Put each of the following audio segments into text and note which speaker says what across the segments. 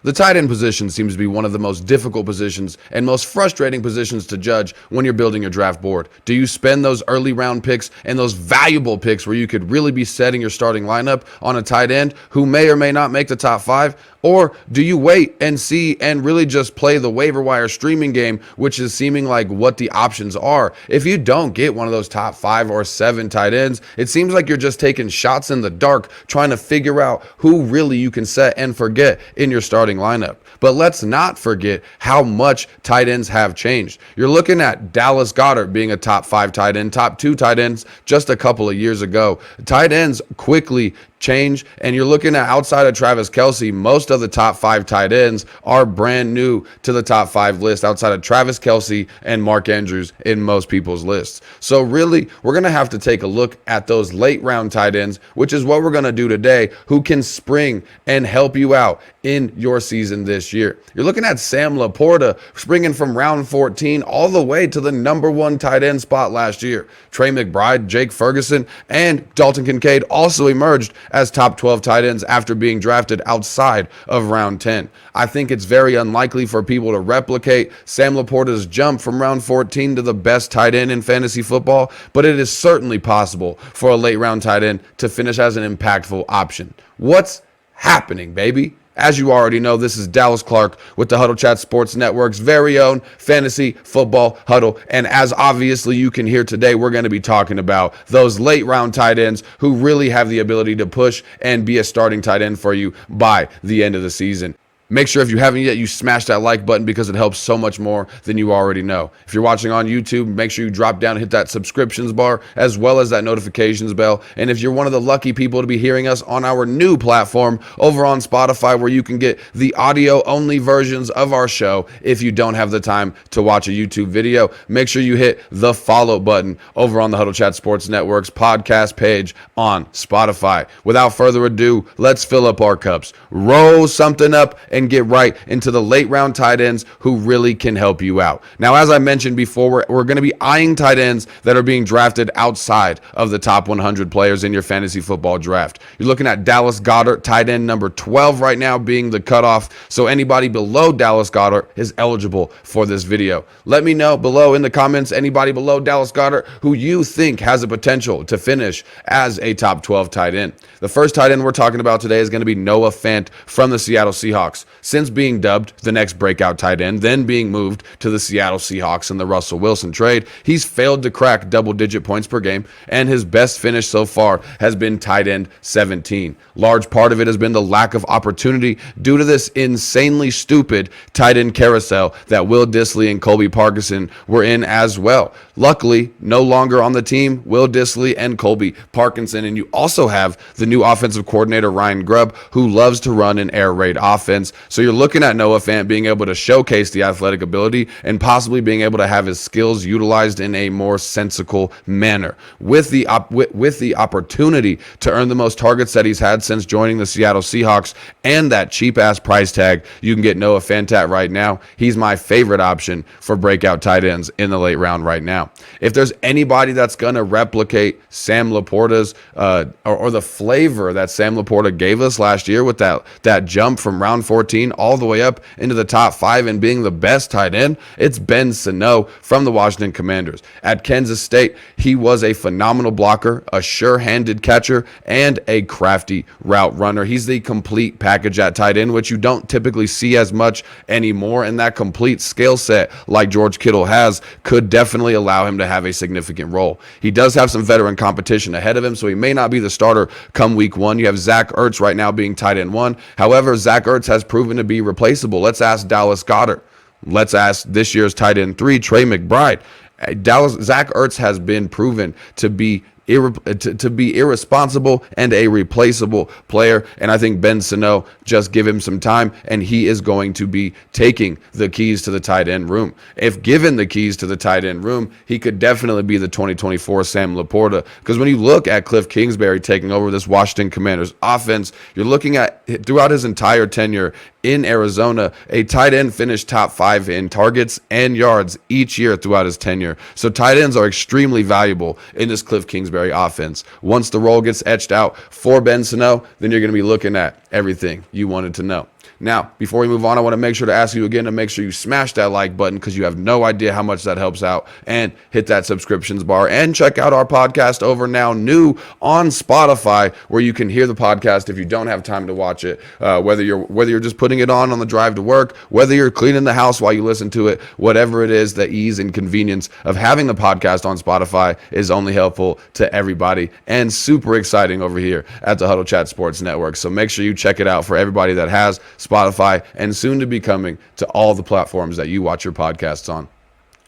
Speaker 1: The tight end position seems to be one of the most difficult positions and most frustrating positions to judge when you're building your draft board. Do you spend those early round picks and those valuable picks where you could really be setting your starting lineup on a tight end who may or may not make the top 5? Or do you wait and see and really just play the waiver wire streaming game, which is seeming like what the options are? If you don't get one of those top 5 or 7 tight ends, it seems like you're just taking shots in the dark, trying to figure out who really you can set and forget in your starting lineup. But let's not forget how much tight ends have changed. You're looking at Dallas Goedert being a top 5 tight end, top 2 tight ends just a couple of years ago. Tight ends quickly change, and you're looking at outside of Travis Kelce, most of the top 5 tight ends are brand new to the top 5 list outside of Travis Kelce and Mark Andrews in most people's lists. So really, we're going to have to take a look at those late round tight ends, which is what we're going to do today, who can spring and help you out in your season this year. You're looking at Sam Laporta springing from round 14 all the way to the number 1 tight end spot last year. Trey McBride, Jake Ferguson, and Dalton Kincaid also emerged as top 12 tight ends after being drafted outside of round 10. I think it's very unlikely for people to replicate Sam Laporta's jump from round 14 to the best tight end in fantasy football, but it is certainly possible for a late round tight end to finish as an impactful option. What's happening, baby? As you already know, this is Dallas Clark with the Huddle Chat Sports Network's very own fantasy football huddle. And as obviously you can hear today, we're going to be talking about those late round tight ends who really have the ability to push and be a starting tight end for you by the end of the season. Make sure if you haven't yet, you smash that like button because it helps so much more than you already know. If you're watching on YouTube, make sure you drop down and hit that subscriptions bar as well as that notifications bell. And if you're one of the lucky people to be hearing us on our new platform over on Spotify, where you can get the audio only versions of our show if you don't have the time to watch a YouTube video, make sure you hit the follow button over on the Huddle Chat Sports Network's podcast page on Spotify. Without further ado, let's fill up our cups, roll something up, and get right into the late round tight ends who really can help you out. Now, as I mentioned before, we're going to be eyeing tight ends that are being drafted outside of the top 100 players in your fantasy football draft. You're looking at Dallas Goedert, tight end number 12 right now being the cutoff. So anybody below Dallas Goedert is eligible for this video. Let me know below in the comments, anybody below Dallas Goedert who you think has the potential to finish as a top 12 tight end. The first tight end we're talking about today is going to be Noah Fant from the Seattle Seahawks. Since being dubbed the next breakout tight end, then being moved to the Seattle Seahawks in the Russell Wilson trade, he's failed to crack double-digit points per game, and his best finish so far has been tight end 17. Large part of it has been the lack of opportunity due to this insanely stupid tight end carousel that Will Dissly and Colby Parkinson were in as well. Luckily, no longer on the team, Will Dissly and Colby Parkinson, and you also have the new offensive coordinator, Ryan Grubb, who loves to run an air raid offense. So you're looking at Noah Fant being able to showcase the athletic ability and possibly being able to have his skills utilized in a more sensical manner. With the opportunity to earn the most targets that he's had since joining the Seattle Seahawks and that cheap-ass price tag you can get Noah Fant at right now, he's my favorite option for breakout tight ends in the late round right now. If there's anybody that's going to replicate Sam Laporta's or the flavor that Sam Laporta gave us last year with that jump from round 14 all the way up into the top 5 and being the best tight end, it's Ben Sano from the Washington Commanders. At Kansas State, he was a phenomenal blocker, a sure-handed catcher, and a crafty route runner. He's the complete package at tight end, which you don't typically see as much anymore, and that complete skill set like George Kittle has could definitely allow him to have a significant role. He does have some veteran competition ahead of him, so he may not be the starter come week 1. You have Zach Ertz right now being tight end 1. However, Zach Ertz has proven to be replaceable. Let's ask Dallas Goedert. Let's ask this year's tight end 3, Trey McBride. Zach Ertz has been proven to be irresponsible and a replaceable player, and I think Ben Sano, just give him some time and he is going to be taking the keys to the tight end room. If given the keys to the tight end room, he could definitely be the 2024 Sam Laporta, because when you look at Cliff Kingsbury taking over this Washington Commanders offense, you're looking at throughout his entire tenure in Arizona, a tight end finished top 5 in targets and yards each year throughout his tenure. So tight ends are extremely valuable in this Cliff Kingsbury offense. Once the role gets etched out for Ben Sano, then you're going to be looking at everything you wanted to know. Now, before we move on, I want to make sure to ask you again to make sure you smash that like button because you have no idea how much that helps out, and hit that subscriptions bar and check out our podcast over now new on Spotify, where you can hear the podcast if you don't have time to watch it, whether you're just putting it on the drive to work, whether you're cleaning the house while you listen to it, whatever it is, the ease and convenience of having the podcast on Spotify is only helpful to everybody and super exciting over here at the Huddle Chat Sports Network. So make sure you check it out for everybody that has Spotify, and soon to be coming to all the platforms that you watch your podcasts on.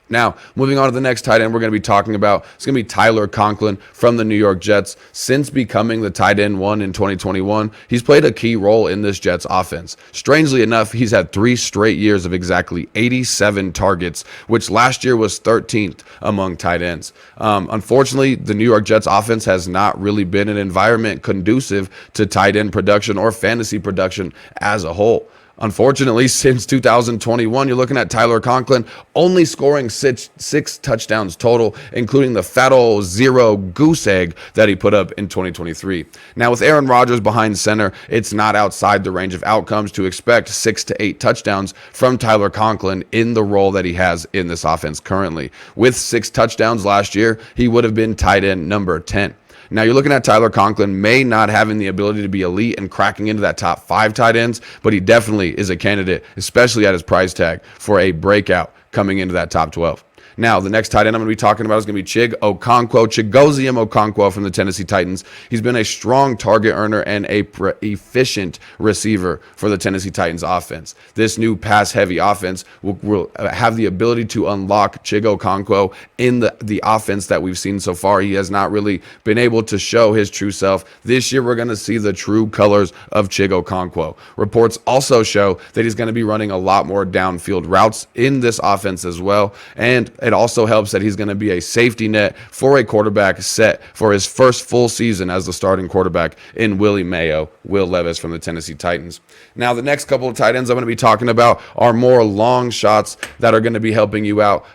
Speaker 1: Now, moving on to the next tight end we're going to be talking about, it's going to be Tyler Conklin from the New York Jets. Since becoming the tight end 1 in 2021, he's played a key role in this Jets offense. Strangely enough, he's had 3 straight years of exactly 87 targets, which last year was 13th among tight ends. Unfortunately, the New York Jets offense has not really been an environment conducive to tight end production or fantasy production as a whole. Unfortunately, since 2021, you're looking at Tyler Conklin only scoring six touchdowns total, including the fat old 0 goose egg that he put up in 2023. Now, with Aaron Rodgers behind center, it's not outside the range of outcomes to expect 6 to 8 touchdowns from Tyler Conklin in the role that he has in this offense currently. With 6 touchdowns last year, he would have been tight end number 10. Now, you're looking at Tyler Conklin may not having the ability to be elite and cracking into that top 5 tight ends, but he definitely is a candidate, especially at his price tag, for a breakout coming into that top 12. Now, the next tight end I'm going to be talking about is going to be Chigoziem Okonkwo from the Tennessee Titans. He's been a strong target earner and a efficient receiver for the Tennessee Titans offense. This new pass-heavy offense will have the ability to unlock Chigo Okonkwo in the offense that we've seen so far. He has not really been able to show his true self. This year, we're going to see the true colors of Chigo Okonkwo. Reports also show that he's going to be running a lot more downfield routes in this offense as well, and it also helps that he's going to be a safety net for a quarterback set for his first full season as the starting quarterback in Will Levis from the Tennessee Titans. Now, the next couple of tight ends I'm going to be talking about are more long shots that are going to be helping you out.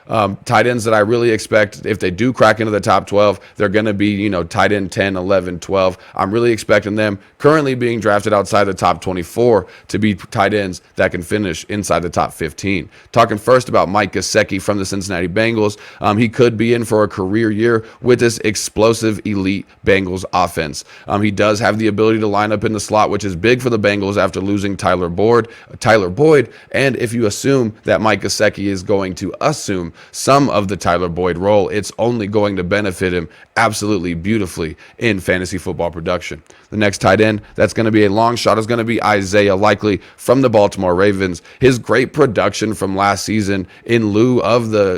Speaker 1: Tight ends that I really expect, if they do crack into the top 12, they're going to be, tight end 10, 11, 12. I'm really expecting them, currently being drafted outside the top 24, to be tight ends that can finish inside the top 15. Talking first about Mike Gesicki from the Cincinnati Bengals. He could be in for a career year with this explosive elite Bengals offense. He does have the ability to line up in the slot, which is big for the Bengals after losing Tyler Boyd. And if you assume that Mike Gesicki is going to assume some of the Tyler Boyd role, it's only going to benefit him absolutely beautifully in fantasy football production. The next tight end that's going to be a long shot is going to be Isaiah Likely from the Baltimore Ravens. His great production from last season in lieu of the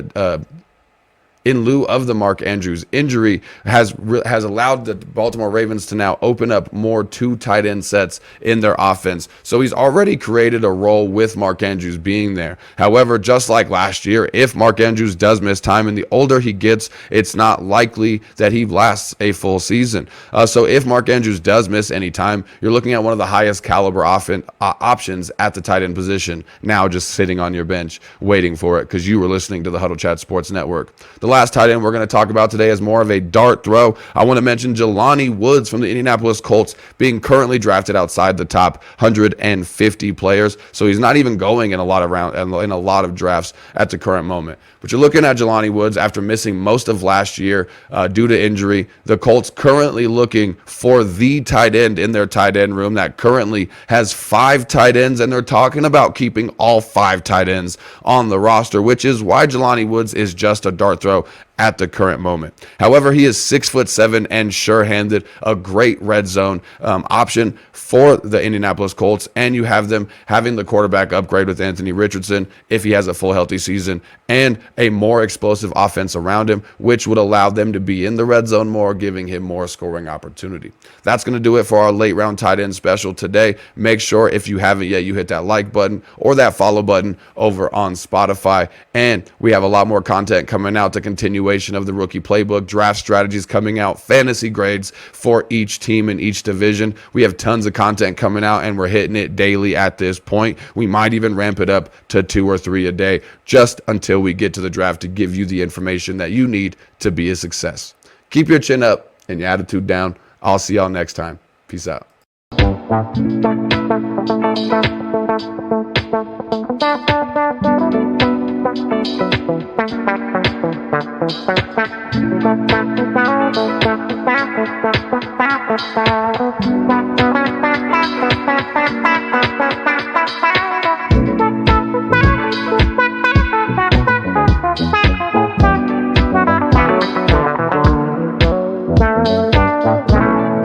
Speaker 1: Mark Andrews injury has allowed the Baltimore Ravens to now open up more 2 tight end sets in their offense. So he's already created a role with Mark Andrews being there. However, just like last year, if Mark Andrews does miss time and the older he gets, it's not likely that he lasts a full season. So if Mark Andrews does miss any time, you're looking at one of the highest caliber options at the tight end position, now just sitting on your bench waiting for it because you were listening to the Huddle Chat Sports Network. The last tight end we're going to talk about today is more of a dart throw. I want to mention Jelani Woods from the Indianapolis Colts being currently drafted outside the top 150 players. So he's not even going in a lot of drafts at the current moment. But you're looking at Jelani Woods after missing most of last year due to injury. The Colts currently looking for the tight end in their tight end room that currently has 5 tight ends, and they're talking about keeping all 5 tight ends on the roster, which is why Jelani Woods is just a dart throw at the current moment. However, he is 6'7" and sure-handed, a great red zone option for the Indianapolis Colts, and you have them having the quarterback upgrade with Anthony Richardson if he has a full healthy season, and a more explosive offense around him, which would allow them to be in the red zone more, giving him more scoring opportunity. That's going to do it for our late round tight end special today. Make sure if you haven't yet, you hit that like button or that follow button over on Spotify, and we have a lot more content coming out to continue of the rookie playbook, draft strategies coming out, fantasy grades for each team in each division. We have tons of content coming out, and we're hitting it daily at this point. We might even ramp it up to 2 or 3 a day just until we get to the draft to give you the information that you need to be a success. Keep your chin up and your attitude down. I'll see y'all next time. Peace out.